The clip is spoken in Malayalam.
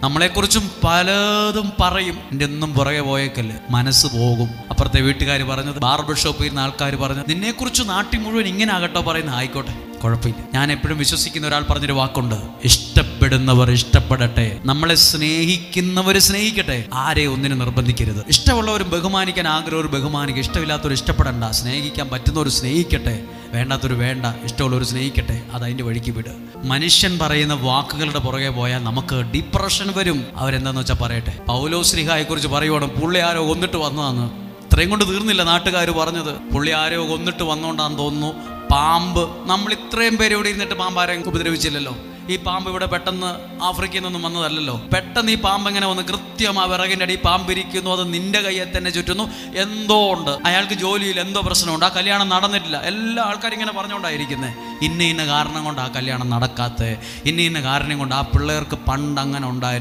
നമ്മളെക്കുറിച്ചും പലതും പറയും. എൻ്റെ ഒന്നും പുറകെ പോയേക്കല്ലേ, മനസ്സ് പോകും. അപ്പുറത്തെ വീട്ടുകാർ പറഞ്ഞത്, ബാർബർ ഷോപ്പിൽ ഇരുന്ന ആൾക്കാർ പറഞ്ഞത്, നിന്നെക്കുറിച്ച് നാട്ടിൽ മുഴുവൻ ഇങ്ങനെ ആകട്ടോ പറയുന്നത്, ആയിക്കോട്ടെ, കുഴപ്പമില്ല. ഞാൻ എപ്പോഴും വിശ്വസിക്കുന്ന ഒരാൾ പറഞ്ഞൊരു വാക്കുണ്ട്, ഇഷ്ടപ്പെടുന്നവർ ഇഷ്ടപ്പെടട്ടെ, നമ്മളെ സ്നേഹിക്കുന്നവർ സ്നേഹിക്കട്ടെ, ആരെ ഒന്നിനും നിർബന്ധിക്കരുത്. ഇഷ്ടമുള്ളവർ ബഹുമാനിക്കാൻ ആഗ്രഹം ബഹുമാനിക്കുക, ഇഷ്ടമില്ലാത്തവർ ഇഷ്ടപ്പെടണ്ട. സ്നേഹിക്കാൻ പറ്റുന്നവർ സ്നേഹിക്കട്ടെ, വേണ്ടാത്തൊരു വേണ്ട, ഇഷ്ടമുള്ളവർ സ്നേഹിക്കട്ടെ, അതതിൻ്റെ വഴിക്ക് വിട്. മനുഷ്യൻ പറയുന്ന വാക്കുകളുടെ പുറകെ പോയാൽ നമുക്ക് ഡിപ്രഷൻ വരും. അവരെന്താന്ന് വെച്ചാൽ പറയട്ടെ. പൗലോസ് ശ്ലീഹായെ കുറിച്ച് പറയുവാണ്, പുള്ളി ആരോ കൊന്നിട്ട് വന്നതാന്ന്. ഇത്രയും കൊണ്ട് തീർന്നില്ല നാട്ടുകാർ പറഞ്ഞത്, പുള്ളി ആരോ കൊന്നിട്ട് വന്നോണ്ടാന്ന് തോന്നുന്നു. പാമ്പ്, നമ്മൾ ഇത്രയും പേര് ഇവിടെ ഇരുന്നിട്ട് പാമ്പ് ആരെയും ഉപദ്രവിച്ചില്ലല്ലോ. ഈ പാമ്പ് ഇവിടെ പെട്ടെന്ന് ആഫ്രിക്കയിൽ നിന്നും വന്നതല്ലല്ലോ. പെട്ടെന്ന് ഈ പാമ്പ് എങ്ങനെ വന്ന് കൃത്യം ആ വിറകിൻ്റെ അടി പാമ്പിരിക്കുന്നു, അത് നിന്റെ കയ്യെ തന്നെ ചുറ്റുന്നു. എന്തോ ഉണ്ട്, അയാൾക്ക് ജോലിയിൽ എന്തോ പ്രശ്നമുണ്ട്, ആ കല്യാണം നടന്നിട്ടില്ല. എല്ലാ ആൾക്കാരും ഇങ്ങനെ പറഞ്ഞുകൊണ്ടായിരിക്കുന്നത്, ഇന്ന കാരണം കൊണ്ട് ആ കല്യാണം നടക്കാത്ത, ഇന്ന കാരണം കൊണ്ട് ആ പിള്ളേർക്ക് പണ്ട് അങ്ങനെ ഉണ്ടായിരുന്നു.